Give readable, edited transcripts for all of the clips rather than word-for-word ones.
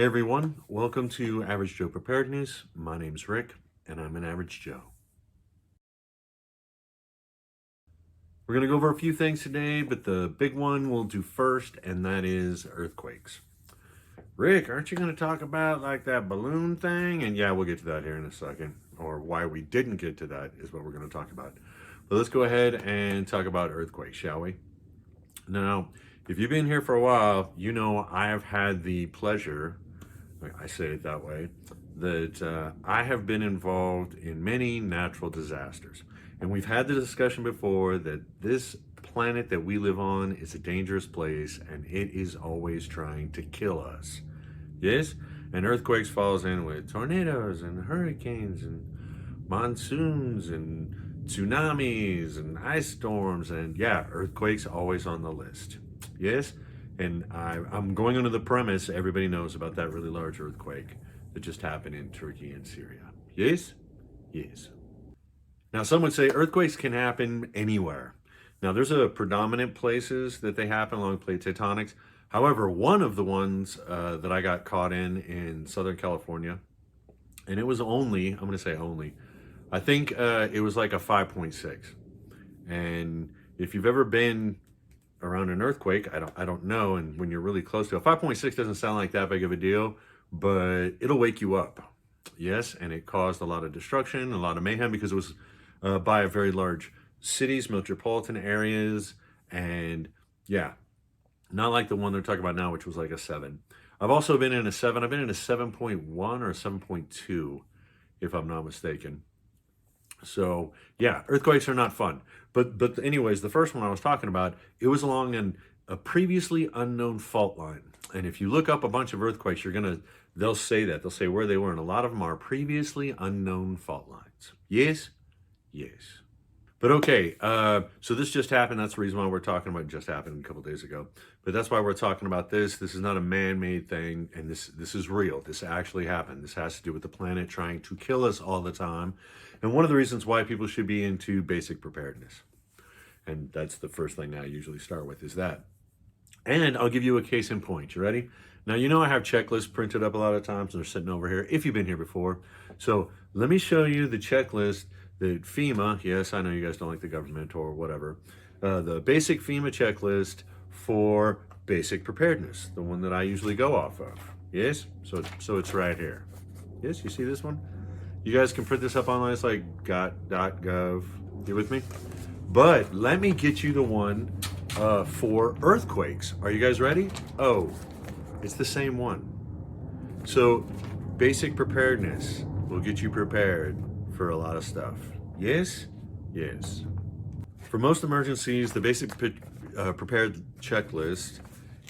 Hey everyone, welcome to Average Joe Preparedness. My name's Rick, and I'm an Average Joe. We're going to go over a few things today, but the big one we'll do first, and that is earthquakes. Rick, aren't you going to talk about like that balloon thing? And yeah, we'll get to that here in a second, or why we didn't get to that is what we're going to talk about. But let's go ahead and talk about earthquakes, shall we? Now, if you've been here for a while, you know I have had the pleasure, I say it that way, that I have been involved in many natural disasters. And we've had the discussion before that this planet that we live on is a dangerous place and it is always trying to kill us. Yes? And earthquakes falls in with tornadoes and hurricanes and monsoons and tsunamis and ice storms, and yeah, earthquakes always on the list. Yes? And I'm going under the premise everybody knows about that really large earthquake that just happened in Turkey and Syria. Yes? Yes. Now, some would say earthquakes can happen anywhere. Now, there's a predominant places that they happen along plate tectonics. However, one of the ones that I got caught in Southern California, and it was only, I'm going to say only, I think it was like a 5.6. And if you've ever been around an earthquake, I don't know, and when you're really close to a 5.6 doesn't sound like that big of a deal, but it'll wake you up. Yes, and it caused a lot of destruction, a lot of mayhem, because it was by a very large cities, metropolitan areas, and yeah, not like the one they're talking about now, which was like a 7. I've also been in a 7. I've been in a 7.1 or a 7.2, if I'm not mistaken. So yeah, earthquakes are not fun. But anyways, the first one I was talking about, it was along a previously unknown fault line. And if you look up a bunch of earthquakes, they'll say that. They'll say where they were, and a lot of them are previously unknown fault lines. Yes? Yes. But okay, so this just happened. That's the reason why we're talking about it. Just happened a couple days ago. But that's why we're talking about this. This is not a man-made thing, and this is real. This actually happened. This has to do with the planet trying to kill us all the time. And one of the reasons why people should be into basic preparedness. And that's the first thing I usually start with is that. And I'll give you a case in point. You ready? Now, you know I have checklists printed up a lot of times, and they're sitting over here, if you've been here before. So let me show you the checklist that FEMA, yes, I know you guys don't like the government or whatever, the basic FEMA checklist for basic preparedness, the one that I usually go off of. Yes? So it's right here. Yes, you see this one? You guys can print this up online. It's like got.gov. You with me? But let me get you the one for earthquakes. Are you guys ready? Oh, it's the same one. So basic preparedness will get you prepared for a lot of stuff. Yes? Yes. For most emergencies, the basic prepared checklist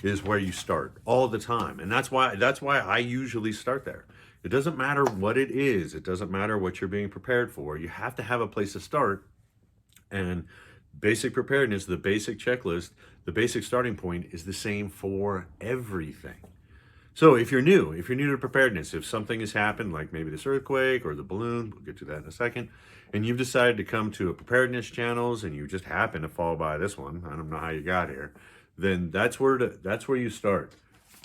is where you start all the time. And that's why I usually start there. It doesn't matter what it is. It doesn't matter what you're being prepared for. You have to have a place to start. And basic preparedness, the basic checklist, the basic starting point is the same for everything. So if you're new to preparedness, if something has happened, like maybe this earthquake or the balloon, we'll get to that in a second, and you've decided to come to a preparedness channels and you just happen to fall by this one, I don't know how you got here, then that's where you start.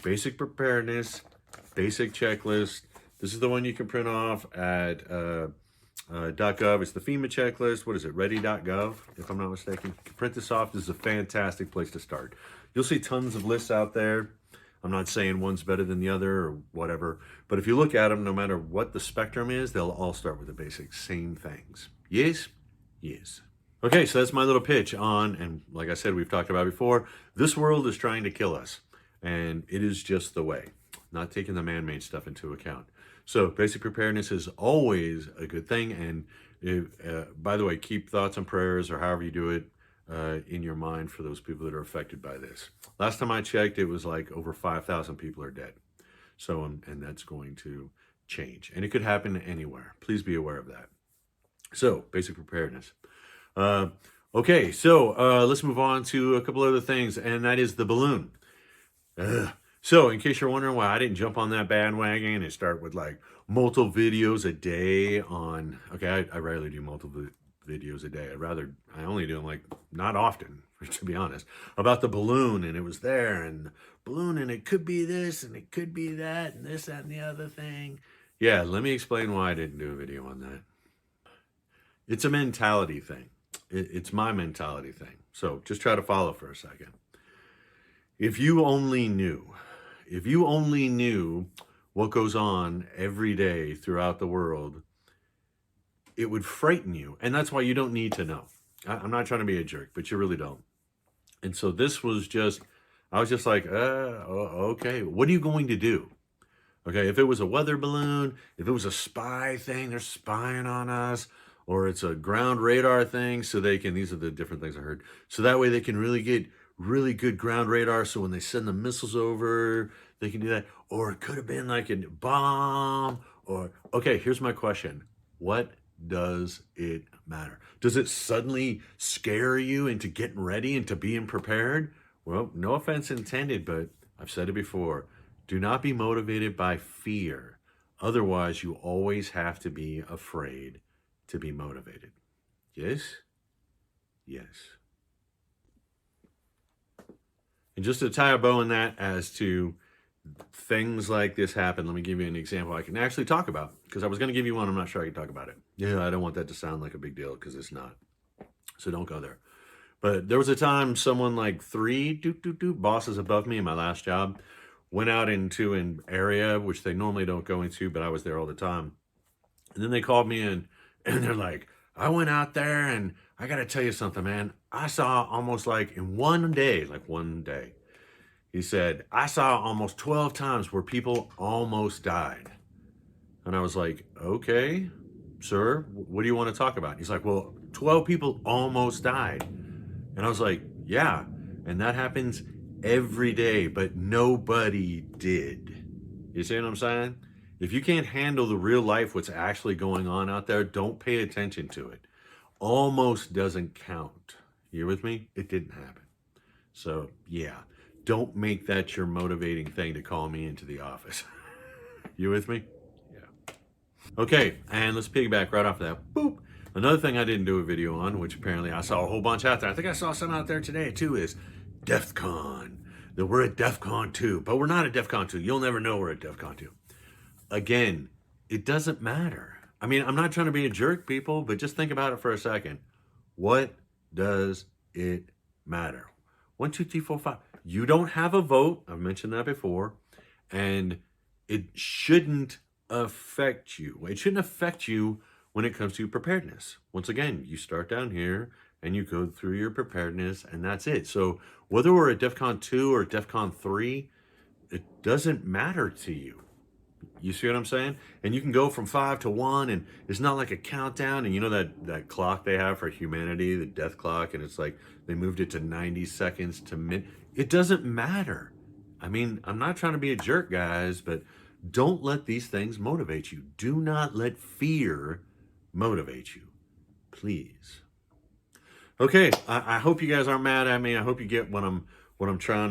Basic preparedness, basic checklist. This is the one you can print off at .gov. It's the FEMA checklist. What is it? Ready.gov, if I'm not mistaken. You can print this off. This is a fantastic place to start. You'll see tons of lists out there. I'm not saying one's better than the other or whatever, but if you look at them, no matter what the spectrum is, they'll all start with the basic same things. Yes? Yes. Okay, so that's my little pitch on, and like I said, we've talked about before, this world is trying to kill us, and it is just the way, not taking the man-made stuff into account. So basic preparedness is always a good thing, and by the way, keep thoughts and prayers, or however you do it, in your mind for those people that are affected by this. Last time I checked, it was like over 5,000 people are dead. So, and that's going to change. And it could happen anywhere. Please be aware of that. So, basic preparedness. Okay, so let's move on to a couple other things, and that is the balloon. So, in case you're wondering why I didn't jump on that bandwagon and start with like multiple videos a day on, okay, I rarely do multiple videos a day. I only do them like not often, to be honest, about the balloon, and it was there, and balloon, and it could be this, and it could be that, and this, that, and the other thing. Yeah, let me explain why I didn't do a video on that. It's a mentality thing. It's my mentality thing. So just try to follow for a second. If you only knew, if you only knew what goes on every day throughout the world, it would frighten you. And that's why you don't need to know. I'm not trying to be a jerk, but you really don't. And so this was just, I was just like, okay, what are you going to do? Okay, if it was a weather balloon, if it was a spy thing, they're spying on us, or it's a ground radar thing, so they can, these are the different things I heard, so that way they can really get really good ground radar, so when they send the missiles over, they can do that. Or it could have been like a bomb, or, okay, here's my question. What does it matter? Does it suddenly scare you into getting ready, into being prepared? Well, no offense intended, but I've said it before. Do not be motivated by fear. Otherwise, you always have to be afraid to be motivated. Yes? Yes. And just to tie a bow in that as to things like this happen, let me give you an example I can actually talk about, because I was going to give you one. I'm not sure I can talk about it. Yeah, I don't want that to sound like a big deal, because it's not. So don't go there. But there was a time someone like three bosses above me in my last job went out into an area which they normally don't go into, but I was there all the time. And then they called me in and they're like, I went out there and I got to tell you something, man. I saw almost like in one day, he said, I saw almost 12 times where people almost died. And I was like, okay, sir, what do you want to talk about? He's like, well, 12 people almost died. And I was like, yeah. And that happens every day, but nobody did. You see what I'm saying? If you can't handle the real life, what's actually going on out there, don't pay attention to it. Almost doesn't count. You with me? It didn't happen. So yeah, don't make that your motivating thing to call me into the office. You with me? Yeah. Okay, and let's piggyback right off of that. Boop. Another thing I didn't do a video on, which apparently I saw a whole bunch out there. I think I saw some out there today too, is DEFCON. That we're at DEFCON 2, but we're not at DEFCON 2. You'll never know we're at DEFCON 2. Again, it doesn't matter. I mean, I'm not trying to be a jerk, people, but just think about it for a second. What does it matter? 1, 2, 3, 4, 5. You don't have a vote. I've mentioned that before. And it shouldn't affect you. It shouldn't affect you when it comes to preparedness. Once again, you start down here and you go through your preparedness, and that's it. So whether we're at DEFCON 2 or DEFCON 3, it doesn't matter to you. You see what I'm saying? And you can go from 5 to 1, and it's not like a countdown. And you know that clock they have for humanity, the death clock, and it's like they moved it to 90 seconds to minute. It doesn't matter. I mean, I'm not trying to be a jerk, guys, but don't let these things motivate you. Do not let fear motivate you, please. Okay, I hope you guys aren't mad at me. I hope you get what I'm trying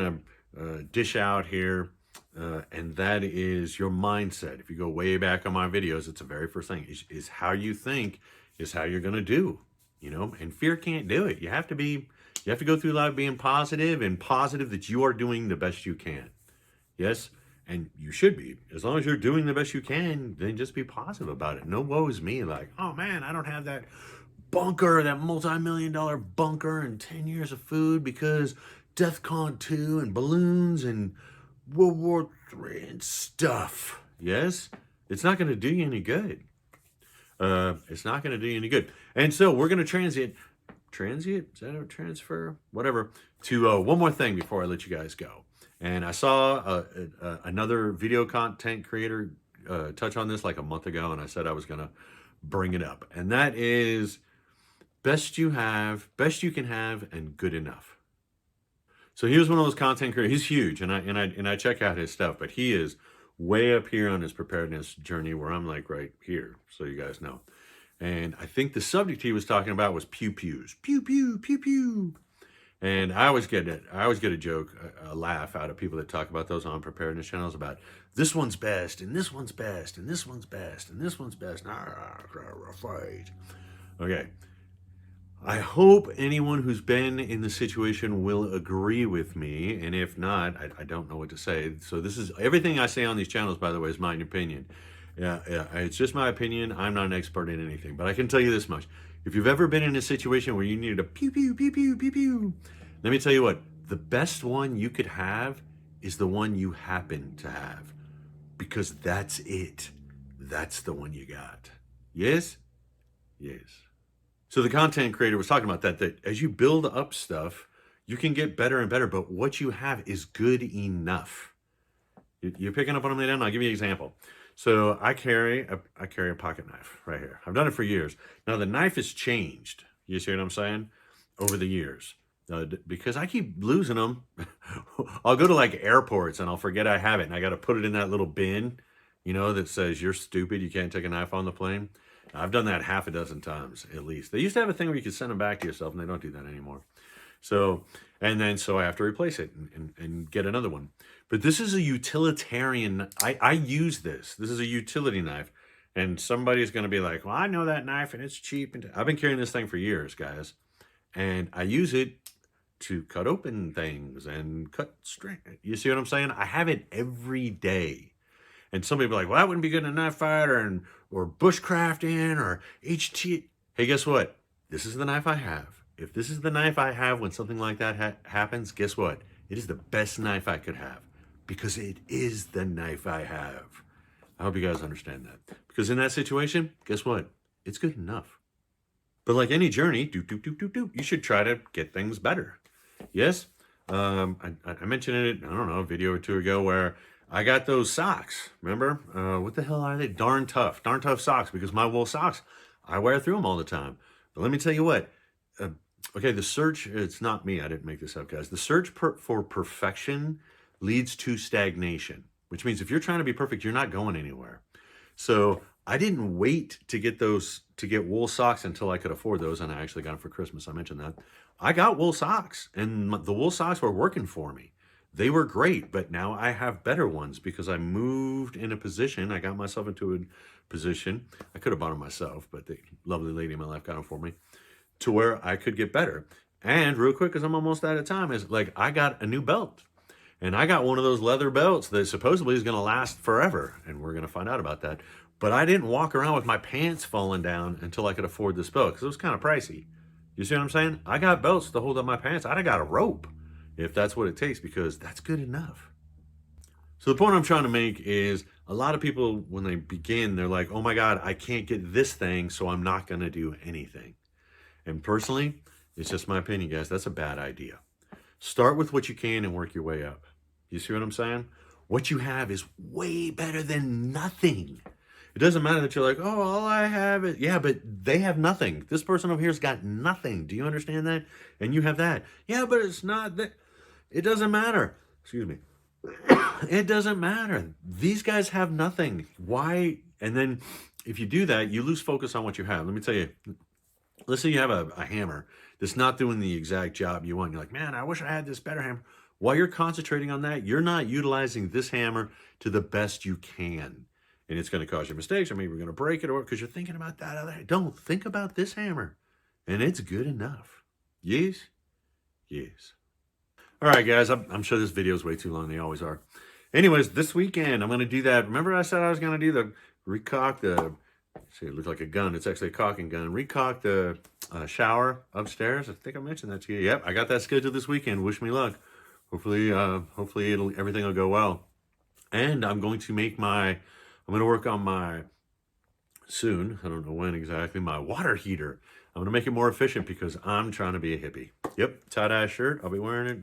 to dish out here. And that is your mindset. If you go way back on my videos, it's the very first thing is how you think is how you're going to do, you know, and fear can't do it. You have to go through life being positive and positive that you are doing the best you can. Yes. And you should be. As long as you're doing the best you can, then just be positive about it. No woe is me. Like, oh man, I don't have that bunker, that multi-million-dollar bunker and 10 years of food because DEFCON 2 and balloons and World War III and stuff. Yes? It's not going to do you any good. It's not going to do you any good. And so we're going to transient? Is that a transfer? Whatever. To one more thing before I let you guys go. And I saw another video content creator touch on this like a month ago, and I said I was going to bring it up. And that is best you can have, and good enough. So he was one of those content creators. He's huge, and I check out his stuff, but he is way up here on his preparedness journey where I'm like right here, so you guys know. And I think the subject he was talking about was pew pews. Pew pew, pew pew. And I always get a joke, a laugh out of people that talk about those on preparedness channels about this one's best, and this one's best, and this one's best, and this one's best. Fight. Okay. I hope anyone who's been in the situation will agree with me, and if not, I don't know what to say. So this is everything I say on these channels, by the way, is my opinion. Yeah, it's just my opinion. I'm not an expert in anything, but I can tell you this much. If you've ever been in a situation where you needed a pew, pew, pew, pew, pew, pew, let me tell you what, the best one you could have is the one you happen to have, because that's it. That's the one you got. Yes? Yes. So the content creator was talking about that as you build up stuff, you can get better and better, but what you have is good enough. You're picking up what I'm laying down? I'll give you an example. So I carry a pocket knife right here. I've done it for years. Now the knife has changed. You see what I'm saying? Over the years. Because I keep losing them. I'll go to like airports and I'll forget I have it, and I got to put it in that little bin, you know, that says you're stupid, you can't take a knife on the plane. I've done that half a dozen times at least. They used to have a thing where you could send them back to yourself, and they don't do that anymore. So I have to replace it and get another one. But this is a utilitarian. I use this. This is a utility knife. And somebody's going to be like, well, I know that knife and it's cheap. And I've been carrying this thing for years, guys. And I use it to cut open things and cut string. You see what I'm saying? I have it every day. And somebody will be like, well, that wouldn't be good in a knife fight or bushcrafting or HT. Hey, guess what? This is the knife I have. If this is the knife I have when something like that happens, guess what? It is the best knife I could have, because it is the knife I have. I hope you guys understand that. Because in that situation, guess what? It's good enough. But like any journey, you should try to get things better. Yes? I mentioned it, I don't know, a video or two ago where I got those socks. Remember? What the hell are they? Darn tough socks, because my wool socks, I wear through them all the time. But let me tell you what, okay, the search, it's not me, I didn't make this up, guys. The search for perfection leads to stagnation, which means if you're trying to be perfect, you're not going anywhere. So I didn't wait to get wool socks until I could afford those, and I actually got them for Christmas. I mentioned that. I got wool socks, and the wool socks were working for me. They were great, but now I have better ones because I moved in a position. I got myself into a position. I could have bought them myself, but the lovely lady in my life got them for me, to where I could get better. And real quick, because I'm almost out of time, is like I got a new belt. And I got one of those leather belts that supposedly is going to last forever. And we're going to find out about that. But I didn't walk around with my pants falling down until I could afford this belt, because it was kind of pricey. You see what I'm saying? I got belts to hold up my pants. I'd have got a rope if that's what it takes, because that's good enough. So the point I'm trying to make is a lot of people, when they begin, they're like, oh my God, I can't get this thing, so I'm not going to do anything. And personally, it's just my opinion, guys, that's a bad idea. Start with what you can and work your way up. You see what I'm saying? What you have is way better than nothing. It doesn't matter that you're like, oh, all I have is, yeah, but they have nothing. This person over here's got nothing. Do you understand that? And you have that. Yeah, but it's not that. It doesn't matter. Excuse me. It doesn't matter. These guys have nothing. Why? And then if you do that, you lose focus on what you have. Let me tell you, let's say you have a hammer that's not doing the exact job you want. You're like, man, I wish I had this better hammer. While you're concentrating on that, you're not utilizing this hammer to the best you can. And it's going to cause you mistakes, or maybe you're going to break it, or because you're thinking about that other. Don't think about this hammer. And it's good enough. Yes? Yes. All right, guys, I'm sure this video is way too long. They always are. Anyways, this weekend, I'm going to do that. Remember I said I was going to do the recock the, see, it looks like a gun. It's actually a caulking gun. Recock the shower upstairs. I think I mentioned that to you. Yep, I got that scheduled this weekend. Wish me luck. Hopefully everything will go well. And I'm going to work on my, soon, I don't know when exactly, my water heater. I'm going to make it more efficient because I'm trying to be a hippie. Yep, tie-dye shirt. I'll be wearing it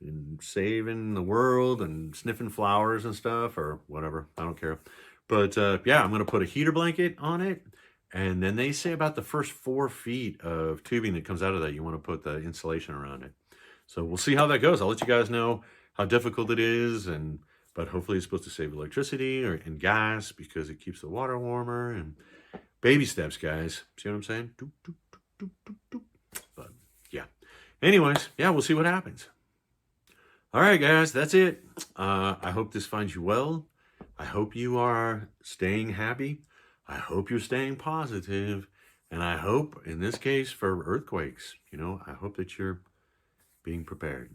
and saving the world and sniffing flowers and stuff, or whatever. I don't care. But yeah, I'm going to put a heater blanket on it. And then they say about the first 4 feet of tubing that comes out of that, you want to put the insulation around it. So we'll see how that goes. I'll let you guys know how difficult it is, but hopefully it's supposed to save electricity and gas because it keeps the water warmer, and baby steps, guys. See what I'm saying? Doop, doop, doop, doop, doop. But yeah. Anyways, yeah, we'll see what happens. All right, guys, that's it. I hope this finds you well. I hope you are staying happy. I hope you're staying positive. And I hope, in this case, for earthquakes, I hope that you're being prepared.